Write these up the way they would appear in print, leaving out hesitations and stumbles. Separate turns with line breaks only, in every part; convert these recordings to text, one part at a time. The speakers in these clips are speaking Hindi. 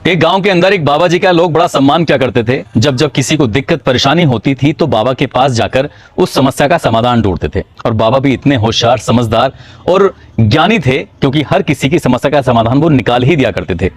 एक गांव के अंदर एक बाबा जी का लोग बड़ा सम्मान किया करते थे। जब जब किसी को दिक्कत परेशानी होती थी तो बाबा के पास जाकर उस समस्या का समाधान ढूंढते थे। और बाबा भी इतने होशियार, समझदार और ज्ञानी थे क्योंकि हर किसी की समस्या का समाधान वो निकाल ही दिया करते थे।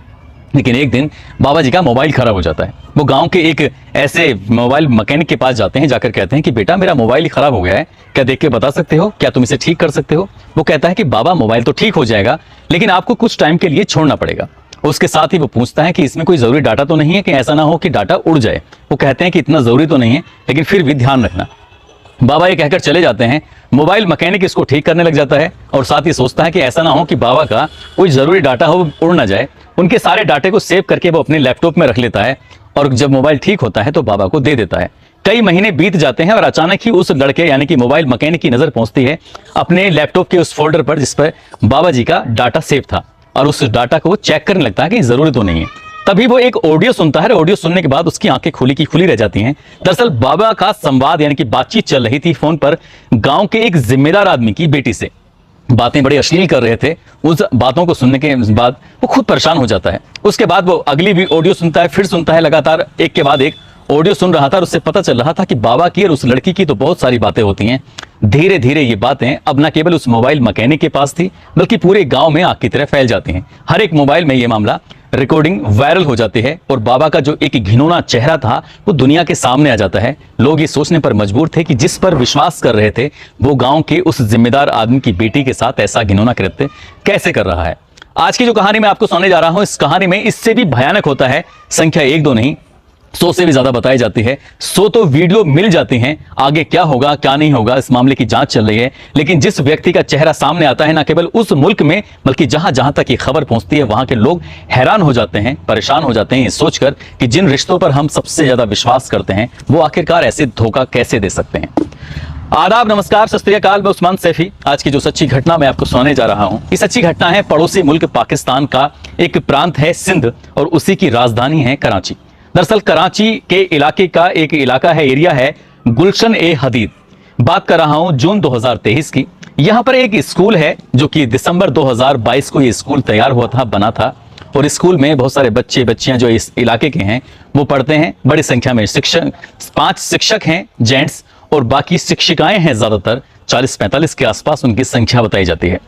लेकिन एक दिन बाबा जी का मोबाइल खराब हो जाता है। वो गांव के एक ऐसे मोबाइल मैकेनिक के पास जाते हैं, जाकर कहते हैं कि बेटा मेरा मोबाइल खराब हो गया है, क्या देख के बता सकते हो, क्या तुम इसे ठीक कर सकते हो। वो कहता है कि बाबा मोबाइल तो ठीक हो जाएगा लेकिन आपको कुछ टाइम के लिए छोड़ना पड़ेगा। उसके साथ ही वो पूछता है कि इसमें कोई जरूरी डाटा तो नहीं है कि ऐसा ना हो कि डाटा उड़ जाए। वो कहते हैं कि इतना जरूरी तो नहीं है लेकिन फिर भी ध्यान रखना। बाबा ये कहकर चले जाते हैं। मोबाइल मैकेनिक इसको ठीक करने लग जाता है और साथ ही सोचता है कि ऐसा ना हो कि बाबा का कोई जरूरी डाटा हो उड़ ना जाए। उनके सारे डाटे को सेव करके वो अपने लैपटॉप में रख लेता है और जब मोबाइल ठीक होता है तो बाबा को दे देता है। कई महीने बीत जाते हैं और अचानक ही उस लड़के यानी कि मोबाइल मैकेनिक की नजर पहुंचती है अपने लैपटॉप के उस फोल्डर पर जिस पर बाबा जी का डाटा सेव था और उस डाटा को चेक करने लगता है कि जरूरी तो नहीं है। तभी वो एक ऑडियो सुनता है। ऑडियो सुनने के बाद उसकी आंखें खुली की खुली रह जाती हैं। दरअसल बाबा का संवाद यानी कि बातचीत चल रही थी फोन पर गांव के एक जिम्मेदार आदमी की बेटी से। बातें बड़ी अश्लील कर रहे थे। उस बातों को सुनने के बाद वो खुद परेशान हो जाता है। उसके बाद वो अगली भी ऑडियो सुनता है, फिर सुनता है, लगातार एक के बाद एक ऑडियो सुन रहा था और उससे पता चल रहा था कि बाबा की और उस लड़की की तो बहुत सारी बातें होती हैं। धीरे धीरे ये बातें अब न केवल उस मोबाइल मैकेनिक के पास थी बल्कि पूरे गांव में आग की तरह फैल जाती हैं। हर एक मोबाइल में ये मामला रिकॉर्डिंग वायरल हो जाती है और बाबा का जो एक घिनौना चेहरा था वो दुनिया के सामने आ जाता है। लोग ये सोचने पर मजबूर थे कि जिस पर विश्वास कर रहे थे वो गांव के उस जिम्मेदार आदमी की बेटी के साथ ऐसा घिनौना कृत्य कैसे कर रहा है। आज की जो कहानी मैं आपको सुनाने जा रहा हूं, इस कहानी में इससे भी भयानक होता है। संख्या 1-2 नहीं, 100 से भी ज्यादा बताई जाती है। 100 तो वीडियो मिल जाती हैं। आगे क्या होगा क्या नहीं होगा इस मामले की जांच चल रही है। लेकिन जिस व्यक्ति का चेहरा सामने आता है न केवल उस मुल्क में बल्कि जहां जहां तक ये खबर पहुंचती है वहां के लोग हैरान हो जाते हैं, परेशान हो जाते हैं ये सोचकर कि जिन रिश्तों पर हम सबसे ज्यादा विश्वास करते हैं वो आखिरकार ऐसे धोखा कैसे दे सकते हैं। आदाब, नमस्कार, सत श्री अकाल। मैं उस्मान सैफी। आज की जो सच्ची घटना मैं आपको सुनाने जा रहा हूं, ये सच्ची घटना है पड़ोसी मुल्क पाकिस्तान का एक प्रांत है सिंध और उसी की राजधानी है कराची। दरअसल कराची के इलाके का एक इलाका है, एरिया है गुलशन ए हदीद। बात कर रहा हूं जून 2023 की। यहां पर एक स्कूल है जो कि दिसंबर 2022 को ये स्कूल तैयार हुआ था, बना था। और स्कूल में बहुत सारे बच्चे बच्चियां जो इस इलाके के हैं वो पढ़ते हैं। बड़ी संख्या में शिक्षक, 5 शिक्षक हैं जेंट्स और बाकी शिक्षिकाएं हैं। ज्यादातर 40-45 के आसपास उनकी संख्या बताई जाती है।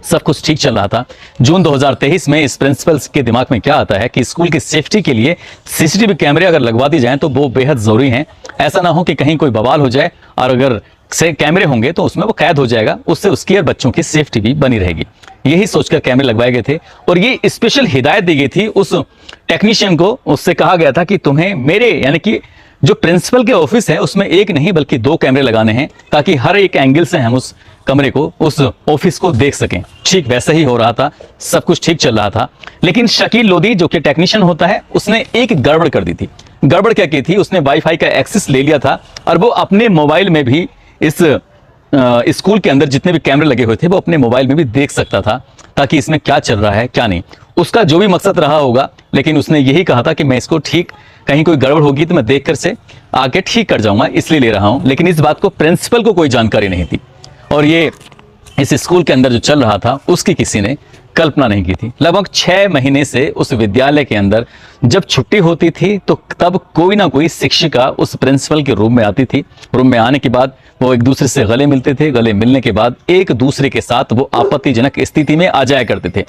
सब कुछ ठीक चल रहा था। जून 2023 में इस प्रिंसिपल के दिमाग में क्या आता है कि स्कूल की सेफ्टी के लिए सीसीटीवी कैमरे अगर लगवा दी जाएं तो वो बेहद जरूरी हैं। ऐसा ना हो कि कहीं कोई बवाल हो जाए और अगर से कैमरे होंगे तो उसमें वो कैद हो जाएगा, उससे उसकी और बच्चों की सेफ्टी भी बनी रहेगी। यही सोचकर कैमरे लगवाए गए थे और ये स्पेशल हिदायत दी गई थी उस टेक्नीशियन को। उससे कहा गया था कि तुम्हें मेरे यानी कि जो प्रिंसिपल के ऑफिस है उसमें एक नहीं बल्कि 2 कैमरे लगाने हैं ताकि हर एक एंगल से हम उस कमरे को, उस ऑफिस को देख सकें। ठीक वैसा ही हो रहा था, सब कुछ ठीक चल रहा था। लेकिन शकील लोधी जो कि टेक्नीशियन होता है उसने एक गड़बड़ कर दी थी। गड़बड़ क्या की थी, उसने वाईफाई का एक्सेस ले लिया था और वो अपने मोबाइल में भी इस स्कूल के अंदर जितने भी कैमरे लगे हुए थे वो अपने मोबाइल में भी देख सकता था ताकि इसमें क्या चल रहा है क्या नहीं। उसका जो भी मकसद रहा होगा, लेकिन उसने यही कहा था कि मैं इसको ठीक, कहीं कोई गड़बड़ होगी तो मैं देखकर से आगे ठीक कर जाऊंगा, इसलिए ले रहा हूं। लेकिन इस बात को प्रिंसिपल को कोई जानकारी नहीं थी और ये इस स्कूल के अंदर जो चल रहा था उसकी किसी ने कल्पना नहीं की थी। लगभग 6 महीने से उस विद्यालय के अंदर जब छुट्टी होती थी तो तब कोई ना कोई शिक्षिका उस प्रिंसिपल के रूम में आती थी। रूम में आने के बाद वो एक दूसरे से गले मिलते थे। गले मिलने के बाद एक दूसरे के साथ वो आपत्तिजनक स्थिति में आ जाया करते थे।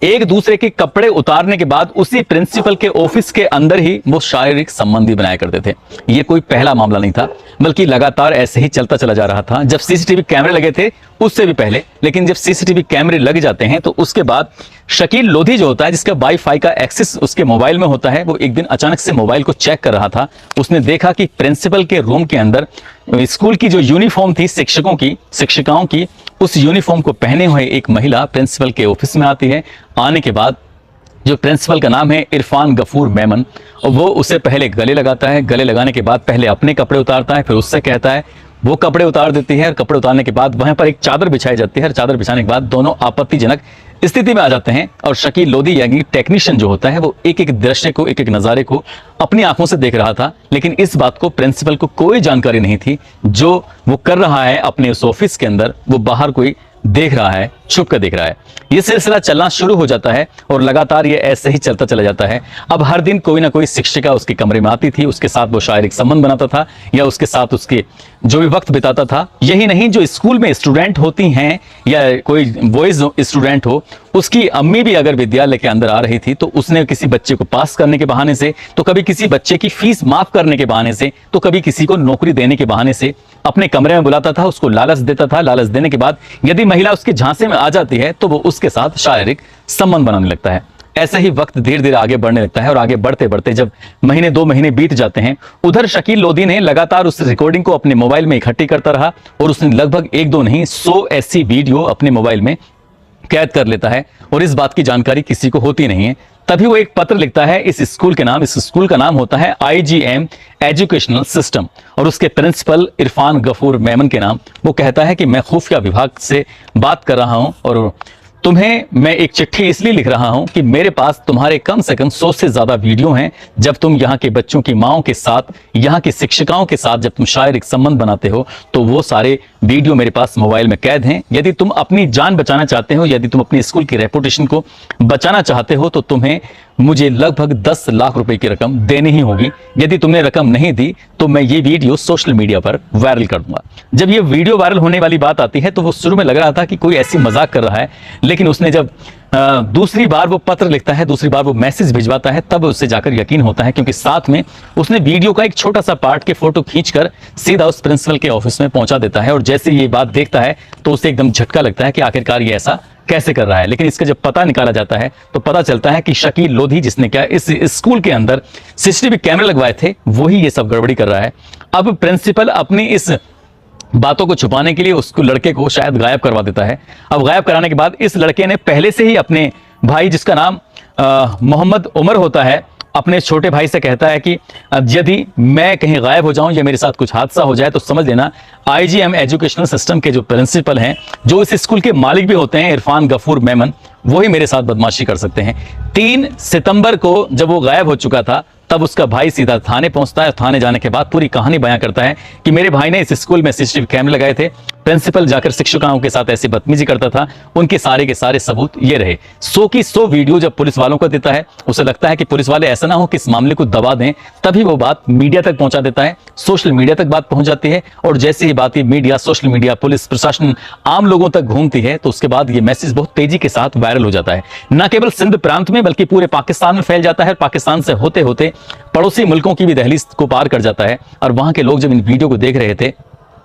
एक दूसरे के कपड़े उतारने के बाद उसी प्रिंसिपल के ऑफिस के अंदर ही वो शारीरिक संबंध भी बनाया करते थे। ये कोई पहला मामला नहीं था बल्कि लगातार ऐसे ही चलता चला जा रहा था। जब सीसीटीवी कैमरे लगे थे उससे भी पहले, लेकिन जब सीसीटीवी कैमरे लग जाते हैं तो उसके बाद शकील लोधी जो होता है जिसका वाईफाई का एक्सेस उसके मोबाइल में होता है, वो एक दिन अचानक से मोबाइल को चेक कर रहा था। उसने देखा कि प्रिंसिपल के रूम के अंदर स्कूल की जो यूनिफॉर्म थी शिक्षकों की, शिक्षिकाओं की, उस यूनिफॉर्म को पहने हुए एक महिला प्रिंसिपल के ऑफिस में आती है। आने के बाद जो प्रिंसिपल का नाम है इरफान गफूर मेमन, और वो उसे पहले गले लगाता है। गले लगाने के बाद पहले अपने कपड़े उतारता है, फिर उससे कहता है, वो कपड़े उतार देती है। और कपड़े उतारने के बाद वहां पर एक चादर बिछाई जाती है। चादर बिछाने के बाद दोनों आपत्तिजनक स्थिति में आ जाते हैं और शकील लोधी यानी टेक्नीशियन जो होता है वो एक एक दृश्य को, एक एक नजारे को अपनी आंखों से देख रहा था। लेकिन इस बात को प्रिंसिपल को कोई जानकारी नहीं थी। जो वो कर रहा है अपने उस ऑफिस के अंदर वो बाहर कोई देख रहा है छुप कर देख रहा है। ये सिलसिला चलना शुरू हो जाता है और लगातार ये ऐसे ही चलता चला जाता है। अब हर दिन कोई ना कोई शिक्षिका उसके कमरे में आती थी, उसके साथ वो शारीरिक संबंध बनाता था या उसके साथ उसके जो भी वक्त बिताता था। यही नहीं, जो स्कूल में स्टूडेंट होती हैं या कोई बॉयज स्टूडेंट हो, उसकी अम्मी भी अगर विद्यालय के अंदर आ रही थी तो उसने किसी बच्चे को पास करने के बहाने से, तो कभी किसी बच्चे की फीस माफ करने के बहाने से, तो कभी किसी को नौकरी देने के बहाने से अपने कमरे में बुलाता था, उसको लालच देता था। लालच देने के बाद यदि महिला उसके झांसे में आ जाती है तो वो उसके साथ शारीरिक संबंध बनाने लगता है। ऐसे ही वक्त धीरे धीरे आगे बढ़ने लगता है और आगे बढ़ते बढ़ते जब महीने 2 महीने बीत जाते हैं, उधर शकील लोधी ने लगातार उस रिकॉर्डिंग को अपने मोबाइल में इकट्ठी करता रहा और उसने लगभग 1-2 नहीं 100 ऐसी वीडियो अपने मोबाइल में कैद कर लेता है और इस बात की जानकारी किसी को होती नहीं है। तभी वो एक पत्र लिखता है इस स्कूल के नाम, इस स्कूल का नाम होता है IGM एजुकेशनल सिस्टम, और उसके प्रिंसिपल इरफान गफूर मेमन के नाम। वो कहता है कि मैं खुफिया विभाग से बात कर रहा हूं और तुम्हें मैं एक चिट्ठी इसलिए लिख रहा हूं कि मेरे पास तुम्हारे कम से कम 100 से ज्यादा वीडियो हैं जब तुम यहाँ के बच्चों की माओं के साथ, यहाँ की शिक्षिकाओं के साथ जब तुम शारीरिक संबंध बनाते हो, तो वो सारे वीडियो मेरे पास मोबाइल में कैद हैं। यदि तुम अपनी जान बचाना चाहते हो, यदि तुम अपनी स्कूल की रेपुटेशन को बचाना चाहते हो, तो तुम्हें मुझे लगभग 10 लाख रुपए की रकम देनी ही होगी। यदि तुमने रकम नहीं दी तो मैं ये वीडियो सोशल मीडिया पर वायरल कर दूंगा। जब ये वीडियो वायरल होने वाली बात आती है तो वो शुरू में लग रहा था कि कोई ऐसी मजाक कर रहा है, लेकिन उसने जब दूसरी बार वो पत्र लिखता है, दूसरी बार वो मैसेज भिजवाता है, तब उससे जाकर यकीन होता है, क्योंकि साथ में उसने वीडियो का एक छोटा सा पार्ट के फोटो खींचकर सीधा उस प्रिंसिपल के ऑफिस में पहुंचा देता है। और जैसे ये बात देखता है तो उसे एकदम झटका लगता है कि आखिरकार ये ऐसा कैसे कर रहा है। लेकिन इसका जब पता निकाला जाता है तो पता चलता है कि शकील लोधी, जिसने क्या इस स्कूल के अंदर सीसीटीवी कैमरे लगवाए थे, वही ये सब गड़बड़ी कर रहा है। अब प्रिंसिपल अपनी इस बातों को छुपाने के लिए उसको लड़के को शायद गायब करवा देता है। अब गायब कराने के बाद इस लड़के ने पहले से ही अपने भाई, जिसका नाम मोहम्मद उमर होता है, अपने छोटे भाई से कहता है कि यदि मैं कहीं गायब हो जाऊं या मेरे साथ कुछ हादसा हो जाए तो समझ लेना IGM एजुकेशनल सिस्टम के जो प्रिंसिपल हैं, जो इस स्कूल के मालिक भी होते हैं, इरफान गफूर मेमन, वही मेरे साथ बदमाशी कर सकते हैं। 3 सितंबर को जब वो गायब हो चुका था तब उसका भाई सीधा थाने पहुंचता है। थाने जाने के बाद पूरी कहानी बयां करता है कि मेरे भाई ने इस स्कूल में सीसीटीवी कैमरे लगाए थे, प्रिंसिपल जाकर शिक्षिकाओं के साथ ऐसी बदतमीजी करता था, उनके सारे के सारे सबूत ये रहे। 100 की 100 वीडियो जब पुलिस वालों को देता है, उसे लगता है कि पुलिस वाले ऐसा ना हो कि इस मामले को दबा दें, तभी वो बात मीडिया तक पहुंचा देता है। सोशल मीडिया तक बात पहुंच जाती है और जैसे ही बात मीडिया, सोशल मीडिया, पुलिस प्रशासन, आम लोगों तक घूमती है, तो उसके बाद ये मैसेज बहुत तेजी के साथ वायरल हो जाता है। न केवल सिंध प्रांत में बल्कि पूरे पाकिस्तान में फैल जाता है। पाकिस्तान से होते होते पड़ोसी मुल्कों की भी दहलीज को पार कर जाता है। और वहां के लोग जब इन वीडियो को देख रहे थे,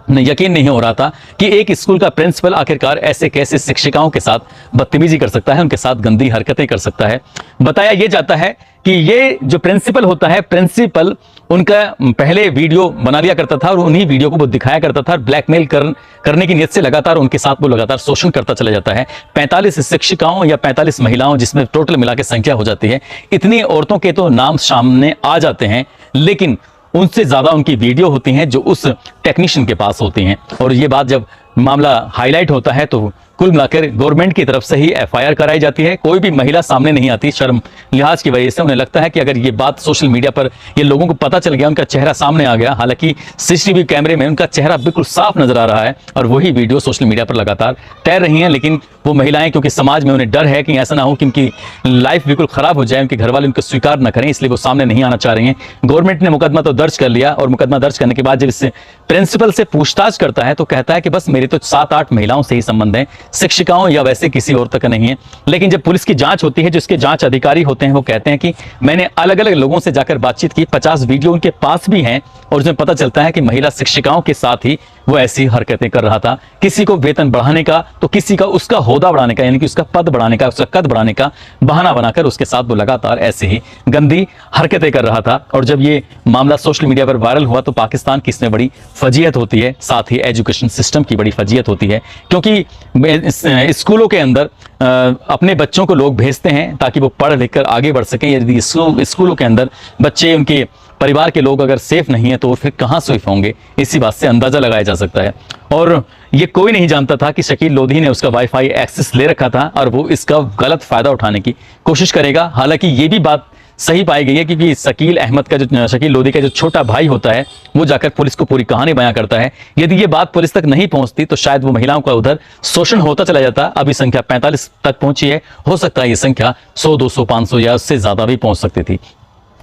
यकीन नहीं हो रहा था कि एक स्कूल का प्रिंसिपल आखिरकार ऐसे कैसे शिक्षिकाओं के साथ बदतमीजी कर सकता है, उनके साथ गंदी हरकतें कर सकता है। बताया यह जाता है कि ये जो प्रिंसिपल होता है, प्रिंसिपल उनका पहले वीडियो बना लिया करता था और उन्हीं वीडियो को वो दिखाया करता था और ब्लैकमेल करने की नियत से लगातार उनके साथ वो लगातार शोषण करता चला जाता है। 45 शिक्षिकाओं या 45 महिलाओं, जिसमें टोटल मिला के संख्या हो जाती है, इतनी औरतों के तो नाम सामने आ जाते हैं, लेकिन उनसे ज्यादा उनकी वीडियो होती हैं जो उस टेक्नीशियन के पास होती हैं। और ये बात जब मामला हाईलाइट होता है तो कुल मिलाकर गवर्नमेंट की तरफ से ही FIR कराई जाती है। कोई भी महिला सामने नहीं आती शर्म लिहाज की वजह से। उन्हें लगता है कि अगर ये बात सोशल मीडिया पर ये लोगों को पता चल गया, उनका चेहरा सामने आ गया, हालांकि सीसीटीवी कैमरे में उनका चेहरा बिल्कुल साफ नजर आ रहा है और वही वीडियो सोशल मीडिया पर लगातार तैर रही हैं। लेकिन वो महिलाएं, क्योंकि समाज में उन्हें डर है कि ऐसा ना हो कि उनकी लाइफ बिल्कुल खराब हो जाए, उनके घर वाले उनको स्वीकार न करें, इसलिए वो सामने नहीं आना चाह रही हैं। गवर्नमेंट ने मुकदमा तो दर्ज कर लिया और मुकदमा दर्ज करने के बाद जब इससे प्रिंसिपल से पूछताछ करता है तो कहता है कि बस मेरे तो 7-8 महिलाओं से ही संबंध है, शिक्षिकाओं या वैसे किसी और तक नहीं है। लेकिन जब पुलिस की जांच होती है, जिसके जांच अधिकारी होते हैं, वो कहते हैं कि मैंने अलग अलग लोगों से जाकर बातचीत की, 50 वीडियो उनके पास भी हैं और उसमें पता चलता है कि महिला शिक्षिकाओं के साथ ही वो ऐसी हरकतें कर रहा था। किसी को वेतन बढ़ाने का तो किसी का उसका होदा बढ़ाने का, यानी कि उसका पद बढ़ाने का, उसका कद बढ़ाने का बहाना बनाकर उसके साथ वो लगातार ऐसे ही गंदी हरकतें कर रहा था। और जब ये मामला सोशल मीडिया पर वायरल हुआ तो पाकिस्तान की इसमें बड़ी फजीयत होती है, साथ ही एजुकेशन सिस्टम की बड़ी फजीयत होती है, क्योंकि स्कूलों के अंदर अपने बच्चों को लोग भेजते हैं ताकि वो पढ़ लिख कर आगे बढ़ सकें। यदि स्कूलों के अंदर बच्चे, उनके परिवार के लोग अगर सेफ नहीं है तो फिर कहां सेफ होंगे, इसी बात से अंदाजा लगाया जा सकता है। और ये कोई नहीं जानता था कि शकील लोधी ने उसका वाईफाई एक्सेस ले रखा था और वो इसका गलत फायदा उठाने की कोशिश करेगा। हालांकि ये भी बात सही पाई गई है, क्योंकि शकील लोधी का जो छोटा भाई होता है वो जाकर पुलिस को पूरी कहानी बयां करता है। यदि ये बात पुलिस तक नहीं पहुंचती तो शायद वो महिलाओं का उधर शोषण होता चला जाता। अभी संख्या 45 तक पहुंची है, हो सकता है ये संख्या 100, 200, 500 या उससे ज्यादा भी पहुंच सकती थी।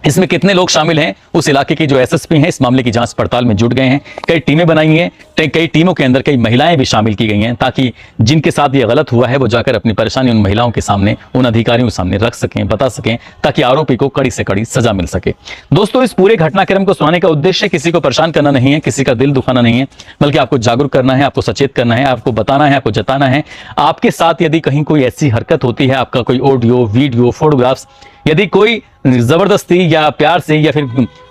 इसमें कितने लोग शामिल हैं, उस इलाके के जो एसएसपी हैं इस मामले की जांच पड़ताल में जुट गए हैं। कई टीमें बनाई हैं, कई टीमों के अंदर कई महिलाएं भी शामिल की गई हैं, ताकि जिनके साथ ये गलत हुआ है वो जाकर अपनी परेशानी उन महिलाओं के सामने, उन अधिकारियों के सामने रख सकें, बता सकें, ताकि आरोपी को कड़ी से कड़ी सजा मिल सके। दोस्तों, इस पूरे घटनाक्रम को सुनाने का उद्देश्य किसी को परेशान करना नहीं है, किसी का दिल दुखाना नहीं है, बल्कि आपको जागरूक करना है, आपको सचेत करना है, आपको बताना है, आपको जताना है। आपके साथ यदि कहीं कोई ऐसी हरकत होती है, आपका कोई ऑडियो, वीडियो, फोटोग्राफ्स यदि कोई जबरदस्ती या प्यार से या फिर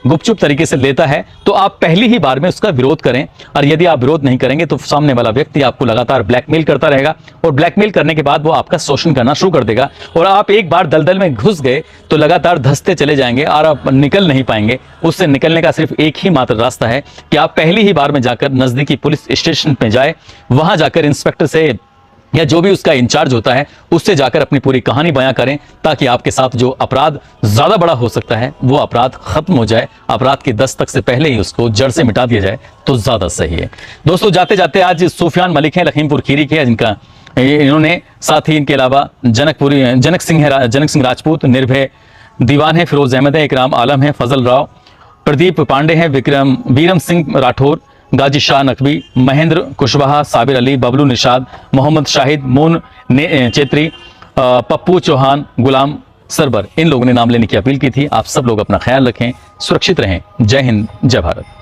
गुपचुप तरीके से लेता है, तो आप पहली ही बार में उसका विरोध करें। और यदि आप विरोध नहीं करेंगे तो सामने वाला व्यक्ति आपको लगातार ब्लैकमेल करता रहेगा, और ब्लैकमेल करने के बाद वो आपका शोषण करना शुरू कर देगा। और आप एक बार दलदल में घुस गए तो लगातार धंसते चले जाएंगे और आप निकल नहीं पाएंगे। उससे निकलने का सिर्फ एक ही मात्र रास्ता है कि आप पहली ही बार में जाकर नजदीकी पुलिस स्टेशन पे जाए, वहां जाकर इंस्पेक्टर से या जो भी उसका इंचार्ज होता है उससे जाकर अपनी पूरी कहानी बयां करें, ताकि आपके साथ जो अपराध ज्यादा बड़ा हो सकता है वो अपराध खत्म हो जाए। अपराध की दस्तक से पहले ही उसको जड़ से मिटा दिया जाए तो ज्यादा सही है। दोस्तों, जाते जाते आज सूफियान मलिक हैं, लखीमपुर खीरी के, जिनका इन्होंने साथ ही इनके अलावा जनक सिंह राजपूत, निर्भय दीवान है, फिरोज अहमद है, इकराम आलम है, फजल राव, प्रदीप पांडे हैं, वीरम सिंह राठौर, गाजी शाह नकवी, महेंद्र कुशवाहा, साबिर अली, बबलू निषाद, मोहम्मद शाहिद, मोन चेत्री, पप्पू चौहान, गुलाम सरबर, इन लोगों ने नाम लेने की अपील की थी। आप सब लोग अपना ख्याल रखें, सुरक्षित रहें। जय हिंद, जय भारत।